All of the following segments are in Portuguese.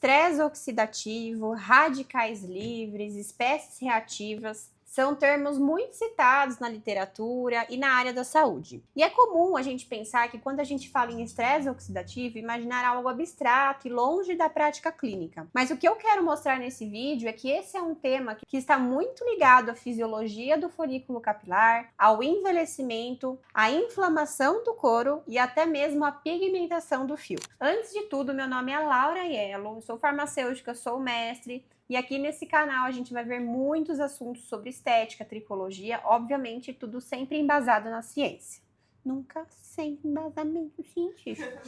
Estresse oxidativo, radicais livres, espécies reativas são termos muito citados na literatura e na área da saúde. E é comum a gente pensar que quando a gente fala em estresse oxidativo, imaginar algo abstrato e longe da prática clínica. Mas o que eu quero mostrar nesse vídeo é que esse é um tema que está muito ligado à fisiologia do folículo capilar, ao envelhecimento, à inflamação do couro e até mesmo à pigmentação do fio. Antes de tudo, meu nome é Laura Yellow, eu sou farmacêutica, sou mestre. E aqui nesse canal a gente vai ver muitos assuntos sobre estética, tricologia, obviamente tudo sempre embasado na ciência. Nunca sem embasamento científico.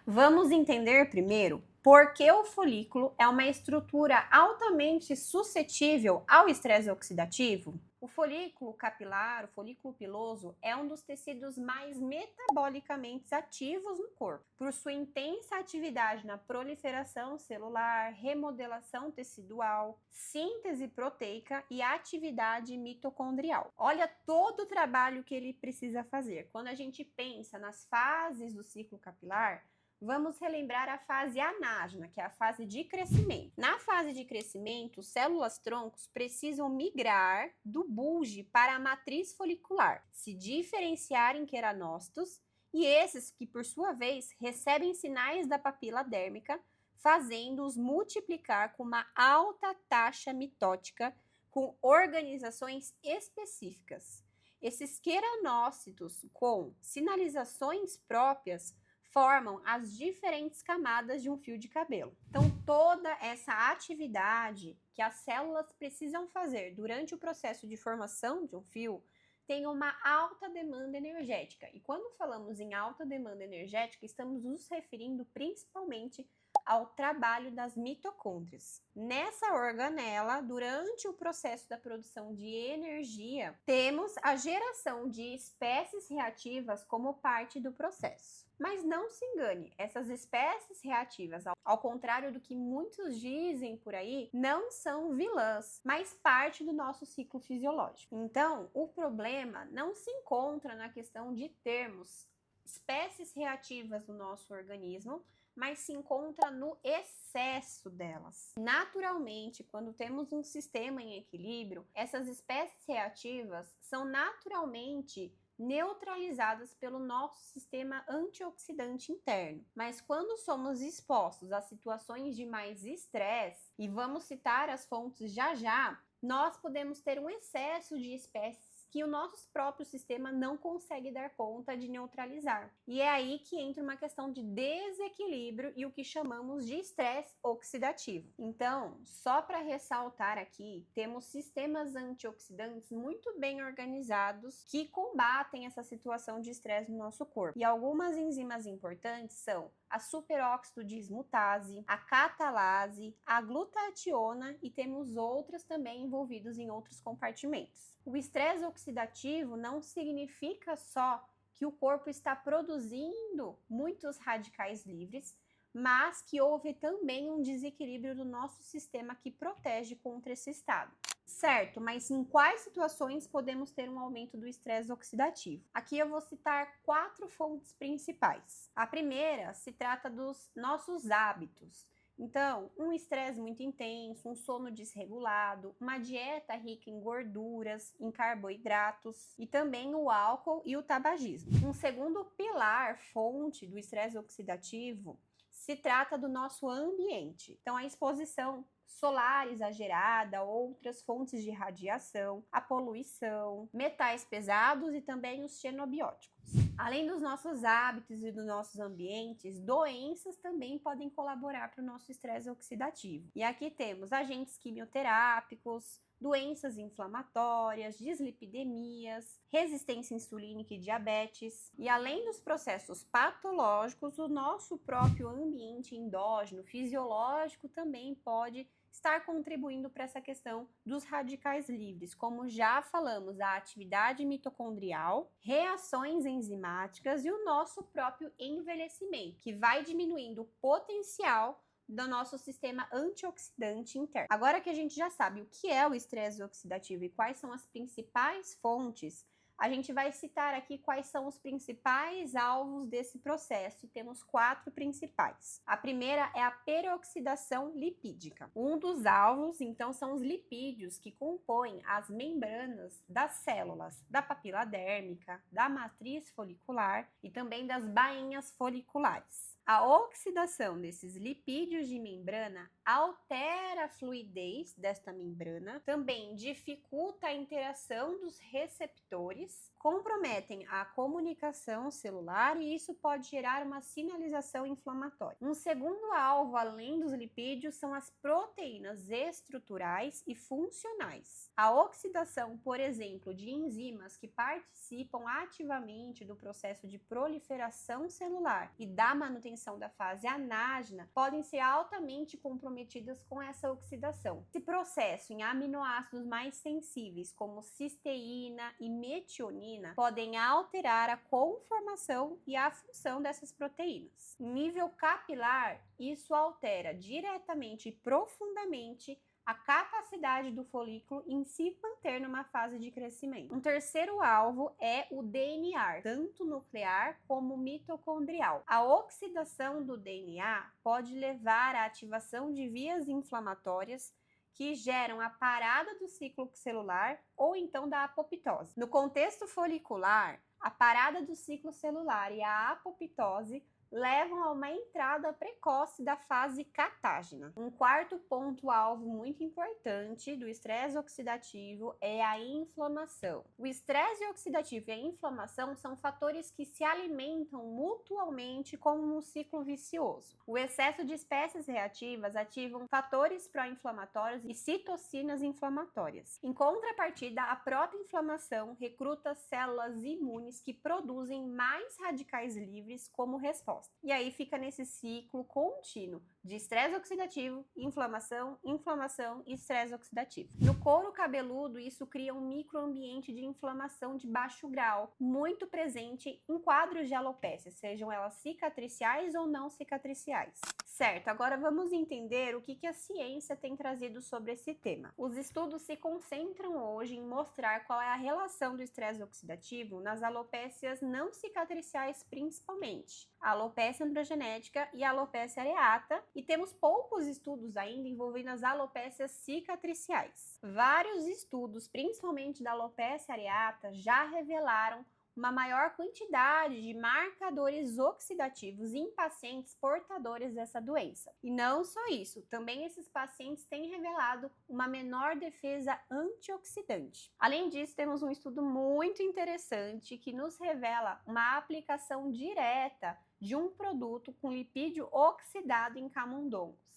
Vamos entender primeiro por que o folículo é uma estrutura altamente suscetível ao estresse oxidativo. O folículo capilar, o folículo piloso, é um dos tecidos mais metabolicamente ativos no corpo, por sua intensa atividade na proliferação celular, remodelação tecidual, síntese proteica e atividade mitocondrial. Olha todo o trabalho que ele precisa fazer. Quando a gente pensa nas fases do ciclo capilar, vamos relembrar a fase anágena, que é a fase de crescimento. Na fase de crescimento, células-troncos precisam migrar do bulge para a matriz folicular, se diferenciar em queranócitos, e esses que, por sua vez, recebem sinais da papila dérmica, fazendo-os multiplicar com uma alta taxa mitótica com organizações específicas. Esses queranócitos com sinalizações próprias formam as diferentes camadas de um fio de cabelo. Então, toda essa atividade que as células precisam fazer durante o processo de formação de um fio tem uma alta demanda energética. E quando falamos em alta demanda energética, estamos nos referindo principalmente ao trabalho das mitocôndrias. Nessa organela, durante o processo da produção de energia, temos a geração de espécies reativas como parte do processo. Mas não se engane, essas espécies reativas, ao contrário do que muitos dizem por aí, não são vilãs, mas parte do nosso ciclo fisiológico. Então, o problema não se encontra na questão de termos espécies reativas no nosso organismo, mas se encontra no excesso delas. Naturalmente, quando temos um sistema em equilíbrio, essas espécies reativas são naturalmente neutralizadas pelo nosso sistema antioxidante interno. Mas quando somos expostos a situações de mais estresse, e vamos citar as fontes já, nós podemos ter um excesso de espécies que o nosso próprio sistema não consegue dar conta de neutralizar. E é aí que entra uma questão de desequilíbrio e o que chamamos de estresse oxidativo. Então, só para ressaltar aqui, temos sistemas antioxidantes muito bem organizados que combatem essa situação de estresse no nosso corpo. E algumas enzimas importantes são a superóxido dismutase, a catalase, a glutationa e temos outras também envolvidas em outros compartimentos. O estresse oxidativo não significa só que o corpo está produzindo muitos radicais livres, mas que houve também um desequilíbrio do nosso sistema que protege contra esse estado. Certo, mas em quais situações podemos ter um aumento do estresse oxidativo? Aqui eu vou citar 4 fontes principais. A primeira se trata dos nossos hábitos. Então, um estresse muito intenso, um sono desregulado, uma dieta rica em gorduras, em carboidratos e também o álcool e o tabagismo. Um segundo pilar, fonte do estresse oxidativo, se trata do nosso ambiente. Então, a exposição solar exagerada, outras fontes de radiação, a poluição, metais pesados e também os xenobióticos. Além dos nossos hábitos e dos nossos ambientes, doenças também podem colaborar para o nosso estresse oxidativo. E aqui temos agentes quimioterápicos, doenças inflamatórias, dislipidemias, resistência insulínica e diabetes. E além dos processos patológicos, o nosso próprio ambiente endógeno, fisiológico, também pode estar contribuindo para essa questão dos radicais livres, como já falamos, a atividade mitocondrial, reações enzimáticas e o nosso próprio envelhecimento, que vai diminuindo o potencial do nosso sistema antioxidante interno. Agora que a gente já sabe o que é o estresse oxidativo e quais são as principais fontes, A gente vai citar aqui quais são os principais alvos desse processo e temos 4 principais. A primeira é a peroxidação lipídica. Um dos alvos, então, são os lipídios que compõem as membranas das células da papila dérmica, da matriz folicular e também das bainhas foliculares. A oxidação desses lipídios de membrana altera a fluidez desta membrana, também dificulta a interação dos receptores, comprometem a comunicação celular e isso pode gerar uma sinalização inflamatória. Um segundo alvo, além dos lipídios, são as proteínas estruturais e funcionais. A oxidação, por exemplo, de enzimas que participam ativamente do processo de proliferação celular e da manutenção da fase anágena podem ser altamente comprometidas com essa oxidação. Esse processo em aminoácidos mais sensíveis, como cisteína e metionina, podem alterar a conformação e a função dessas proteínas. Em nível capilar, isso altera diretamente e profundamente a capacidade do folículo em se manter numa fase de crescimento. Um terceiro alvo é o DNA, tanto nuclear como mitocondrial. A oxidação do DNA pode levar à ativação de vias inflamatórias que geram a parada do ciclo celular ou então da apoptose. No contexto folicular, a parada do ciclo celular e a apoptose levam a uma entrada precoce da fase catágena. Um quarto ponto-alvo muito importante do estresse oxidativo é a inflamação. O estresse oxidativo e a inflamação são fatores que se alimentam mutuamente como um ciclo vicioso. O excesso de espécies reativas ativam fatores pró-inflamatórios e citocinas inflamatórias. Em contrapartida, a protoinflamação recruta células imunes que produzem mais radicais livres como resposta. E aí fica nesse ciclo contínuo de estresse oxidativo, inflamação, inflamação e estresse oxidativo. No couro cabeludo, isso cria um microambiente de inflamação de baixo grau, muito presente em quadros de alopécia, sejam elas cicatriciais ou não cicatriciais. Certo, agora vamos entender o que a ciência tem trazido sobre esse tema. Os estudos se concentram hoje em mostrar qual é a relação do estresse oxidativo nas alopécias não cicatriciais principalmente, a alopecia androgenética e a alopecia areata, e temos poucos estudos ainda envolvendo as alopécias cicatriciais. Vários estudos, principalmente da alopecia areata, já revelaram uma maior quantidade de marcadores oxidativos em pacientes portadores dessa doença. E não só isso, também esses pacientes têm revelado uma menor defesa antioxidante. Além disso, temos um estudo muito interessante que nos revela uma aplicação direta de um produto com lipídio oxidado em camundongos.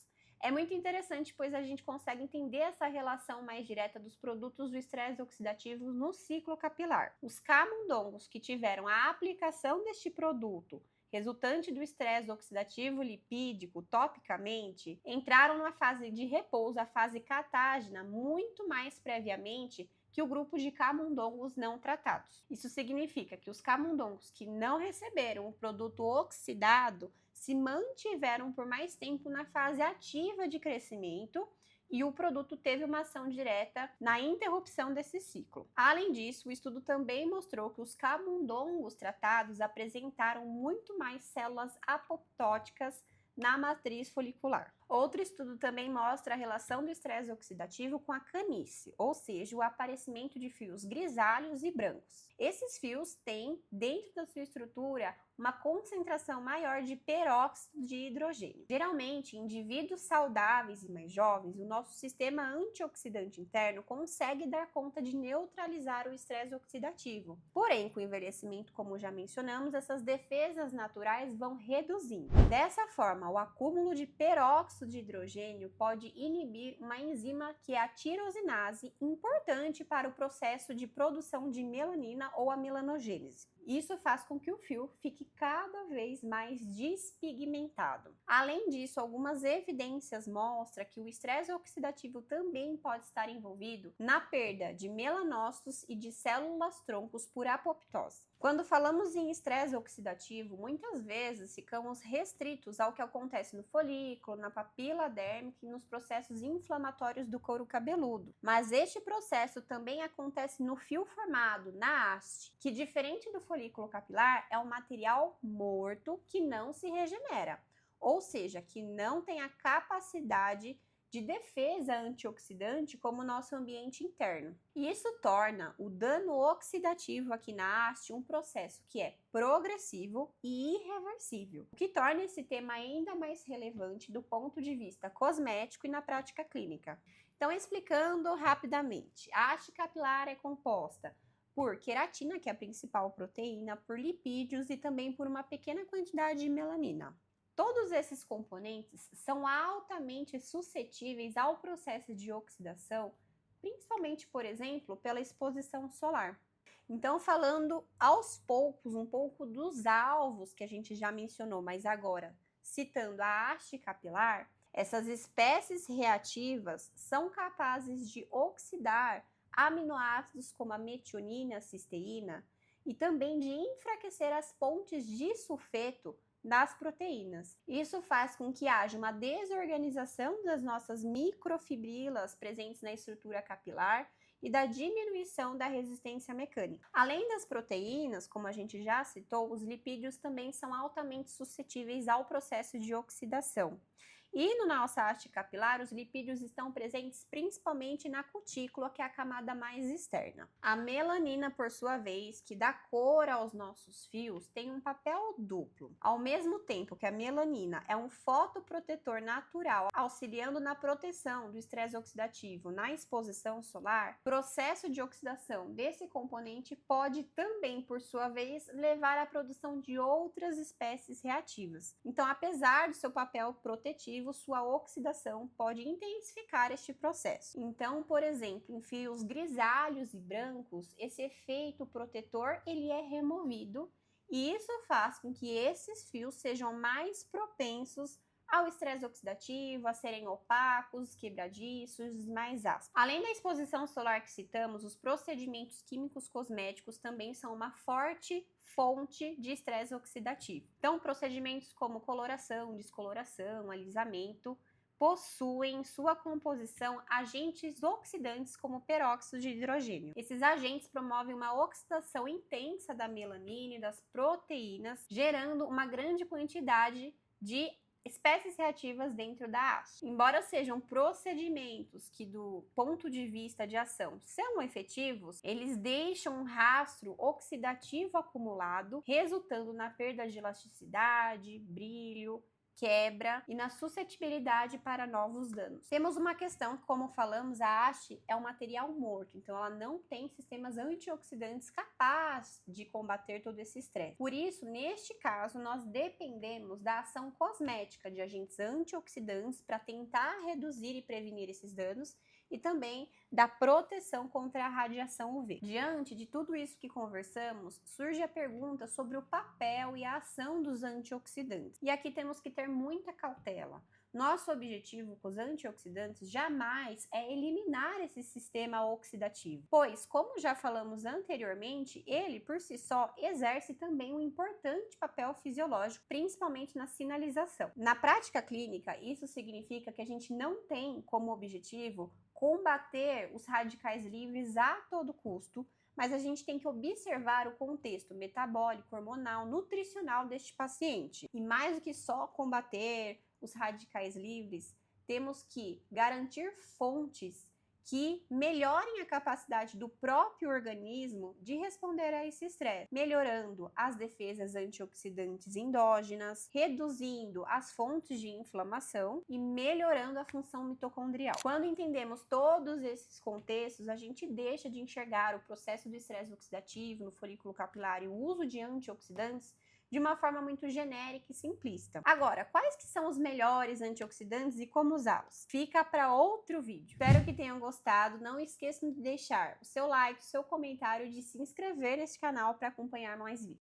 É muito interessante, pois a gente consegue entender essa relação mais direta dos produtos do estresse oxidativo no ciclo capilar. Os camundongos que tiveram a aplicação deste produto resultante do estresse oxidativo lipídico topicamente, entraram na fase de repouso, a fase catágena, muito mais previamente que o grupo de camundongos não tratados. Isso significa que os camundongos que não receberam o produto oxidado se mantiveram por mais tempo na fase ativa de crescimento e o produto teve uma ação direta na interrupção desse ciclo. Além disso, o estudo também mostrou que os camundongos tratados apresentaram muito mais células apoptóticas na matriz folicular. Outro estudo também mostra a relação do estresse oxidativo com a canice, ou seja, o aparecimento de fios grisalhos e brancos. Esses fios têm, dentro da sua estrutura, uma concentração maior de peróxido de hidrogênio. Geralmente, em indivíduos saudáveis e mais jovens, o nosso sistema antioxidante interno consegue dar conta de neutralizar o estresse oxidativo. Porém, com o envelhecimento, como já mencionamos, essas defesas naturais vão reduzindo. Dessa forma, o acúmulo de peróxido de hidrogênio pode inibir uma enzima que é a tirosinase, importante para o processo de produção de melanina ou a melanogênese. Isso faz com que o fio fique cada vez mais despigmentado. Além disso, algumas evidências mostram que o estresse oxidativo também pode estar envolvido na perda de melanócitos e de células troncos por apoptose. Quando falamos em estresse oxidativo, muitas vezes ficamos restritos ao que acontece no folículo, na papila dérmica e nos processos inflamatórios do couro cabeludo. Mas este processo também acontece no fio formado, na haste, que diferente do folículo capilar, é um material morto que não se regenera, ou seja, que não tem a capacidade de defesa antioxidante como o nosso ambiente interno. E isso torna o dano oxidativo aqui na haste um processo que é progressivo e irreversível, o que torna esse tema ainda mais relevante do ponto de vista cosmético e na prática clínica. Então, explicando rapidamente, a haste capilar é composta por queratina, que é a principal proteína, por lipídios e também por uma pequena quantidade de melanina. Todos esses componentes são altamente suscetíveis ao processo de oxidação, principalmente, por exemplo, pela exposição solar. Então, falando aos poucos, um pouco dos alvos que a gente já mencionou, mas agora, citando a haste capilar, essas espécies reativas são capazes de oxidar aminoácidos como a metionina, a cisteína, e também de enfraquecer as pontes de sulfeto das proteínas. Isso faz com que haja uma desorganização das nossas microfibrilas presentes na estrutura capilar e da diminuição da resistência mecânica. Além das proteínas, como a gente já citou, os lipídios também são altamente suscetíveis ao processo de oxidação. E no nossa haste capilar, os lipídios estão presentes principalmente na cutícula, que é a camada mais externa. A melanina, por sua vez, que dá cor aos nossos fios, tem um papel duplo. Ao mesmo tempo que a melanina é um fotoprotetor natural, auxiliando na proteção do estresse oxidativo na exposição solar, o processo de oxidação desse componente pode também, por sua vez, levar à produção de outras espécies reativas. Então, apesar do seu papel protetivo, sua oxidação pode intensificar este processo. Então, por exemplo, em fios grisalhos e brancos, esse efeito protetor ele é removido e isso faz com que esses fios sejam mais propensos ao estresse oxidativo, a serem opacos, quebradiços, mais ásperos. Além da exposição solar que citamos, os procedimentos químicos cosméticos também são uma forte fonte de estresse oxidativo. Então, procedimentos como coloração, descoloração, alisamento, possuem em sua composição agentes oxidantes como peróxido de hidrogênio. Esses agentes promovem uma oxidação intensa da melanina e das proteínas, gerando uma grande quantidade de espécies reativas dentro da haste. Embora sejam procedimentos que, do ponto de vista de ação, são efetivos, eles deixam um rastro oxidativo acumulado, resultando na perda de elasticidade, brilho, quebra e na suscetibilidade para novos danos. Temos uma questão que, como falamos, a haste é um material morto, então ela não tem sistemas antioxidantes capazes de combater todo esse estresse. Por isso, neste caso, nós dependemos da ação cosmética de agentes antioxidantes para tentar reduzir e prevenir esses danos e também da proteção contra a radiação UV. Diante de tudo isso que conversamos, surge a pergunta sobre o papel e a ação dos antioxidantes. E aqui temos que ter muita cautela. Nosso objetivo com os antioxidantes jamais é eliminar esse sistema oxidativo, pois, como já falamos anteriormente, ele por si só exerce também um importante papel fisiológico, principalmente na sinalização. Na prática clínica, isso significa que a gente não tem como objetivo combater os radicais livres a todo custo, mas a gente tem que observar o contexto metabólico, hormonal, nutricional deste paciente. E mais do que só combater os radicais livres, temos que garantir fontes que melhorem a capacidade do próprio organismo de responder a esse estresse, melhorando as defesas antioxidantes endógenas, reduzindo as fontes de inflamação e melhorando a função mitocondrial. Quando entendemos todos esses contextos, a gente deixa de enxergar o processo do estresse oxidativo no folículo capilar e o uso de antioxidantes de uma forma muito genérica e simplista. Agora, quais que são os melhores antioxidantes e como usá-los? Fica para outro vídeo. Espero que tenham gostado. Não esqueçam de deixar o seu like, o seu comentário e de se inscrever nesse canal para acompanhar mais vídeos.